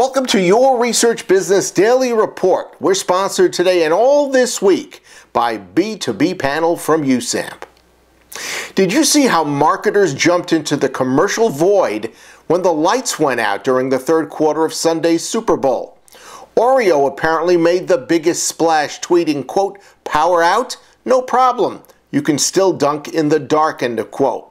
Welcome to your Research Business Daily Report. We're sponsored today and all this week by B2B Panel from USAMP. Did you see how marketers jumped into the commercial void when the lights went out during the third quarter of Sunday's Super Bowl? Oreo apparently made the biggest splash, tweeting, quote, "Power out? No problem. You can still dunk in the dark," end of quote.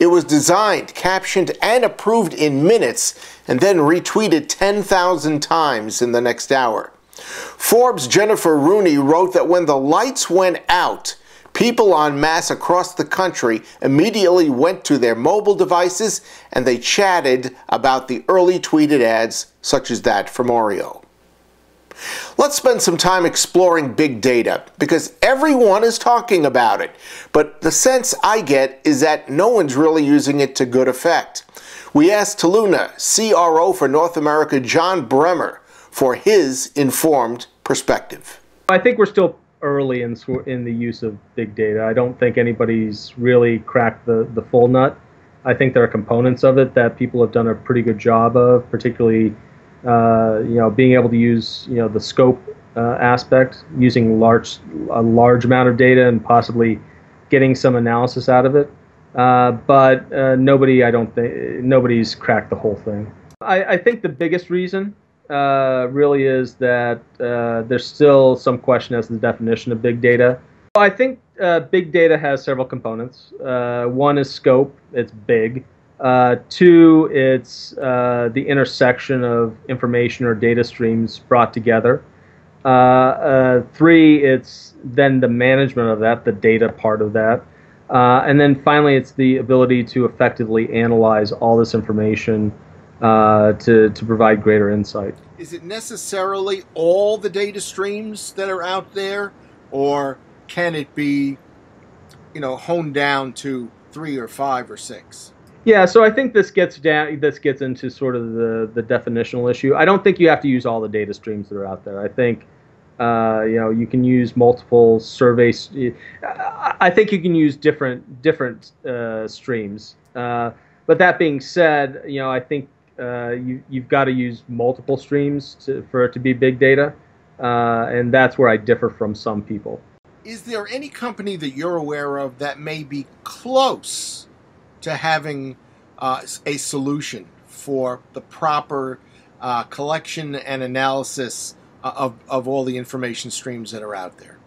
It was designed, captioned, and approved in minutes, and then retweeted 10,000 times in the next hour. Forbes' Jennifer Rooney wrote that when the lights went out, people en masse across the country immediately went to their mobile devices and they chatted about the early tweeted ads such as that from Oreo. Let's spend some time exploring big data, because everyone is talking about it, but the sense I get is that no one's really using it to good effect. We asked Toluna CRO for North America John Bremer for his informed perspective. I think we're still early in the use of big data. I don't think anybody's really cracked the full nut. I think there are components of it that people have done a pretty good job of, particularly being able to use the scope aspect, using a large amount of data and possibly getting some analysis out of it. But nobody's cracked the whole thing. I think the biggest reason really is that there's still some question as to the definition of big data. I think big data has several components. One is scope; it's big. Two, it's the intersection of information or data streams brought together. Three, it's then the management of that, the data part of that. And then finally, it's the ability to effectively analyze all this information to provide greater insight. Is it necessarily all the data streams that are out there, or can it be, honed down to 3 or 5 or 6? Yeah, so I think this gets into sort of the definitional issue. I don't think you have to use all the data streams that are out there. I think you can use multiple surveys. I think you can use different streams. But that being said, I think you've got to use multiple streams for it to be big data, and that's where I differ from some people. Is there any company that you're aware of that may be close to having a solution for the proper collection and analysis of all the information streams that are out there?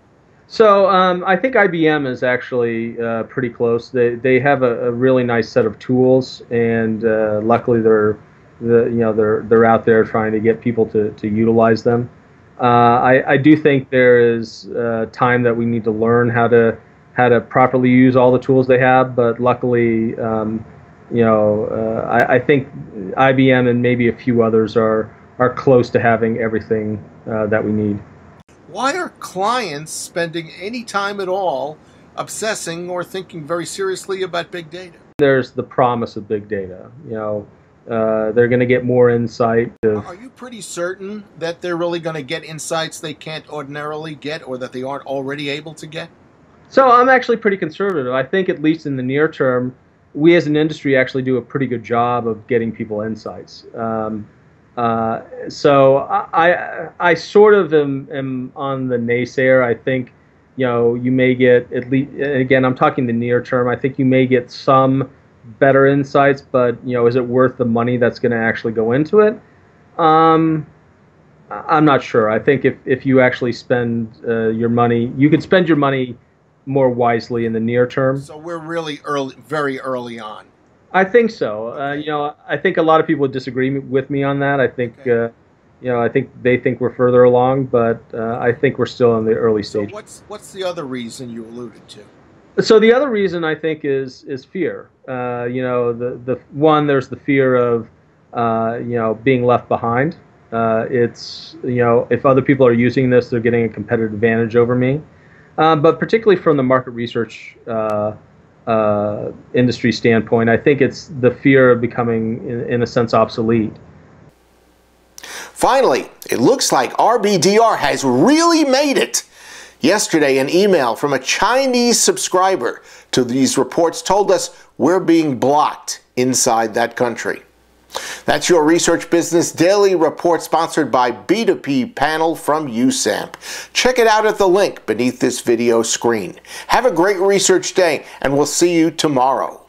So I think IBM is actually pretty close. They have a really nice set of tools, and luckily they're out there trying to get people to utilize them. I do think there is time that we need to learn how to properly use all the tools they have, but luckily, I think IBM and maybe a few others are close to having everything that we need. Why are clients spending any time at all obsessing or thinking very seriously about big data? There's the promise of big data. They're going to get more insight. Are you pretty certain that they're really going to get insights they can't ordinarily get, or that they aren't already able to get? So I'm actually pretty conservative. I think at least in the near term, we as an industry actually do a pretty good job of getting people insights. So I sort of am on the naysayer. I think, you may get, at least, again, I'm talking the near term, I think you may get some better insights, but, is it worth the money that's going to actually go into it? I'm not sure. I think if you actually spend your money, you could spend your money more wisely in the near term. So we're really very early on. I think so. I think a lot of people would disagree with me on that. I think, okay. I think they think we're further along, but I think we're still in the early stage. So what's the other reason you alluded to? So the other reason I think is fear. The one, there's the fear of being left behind. It's if other people are using this, they're getting a competitive advantage over me. But particularly from the market research industry standpoint, I think it's the fear of becoming, in a sense, obsolete. Finally, it looks like RBDR has really made it. Yesterday, an email from a Chinese subscriber to these reports told us we're being blocked inside that country. That's your Research Business Daily Report, sponsored by B2B Panel from USAMP. Check it out at the link beneath this video screen. Have a great research day, and we'll see you tomorrow.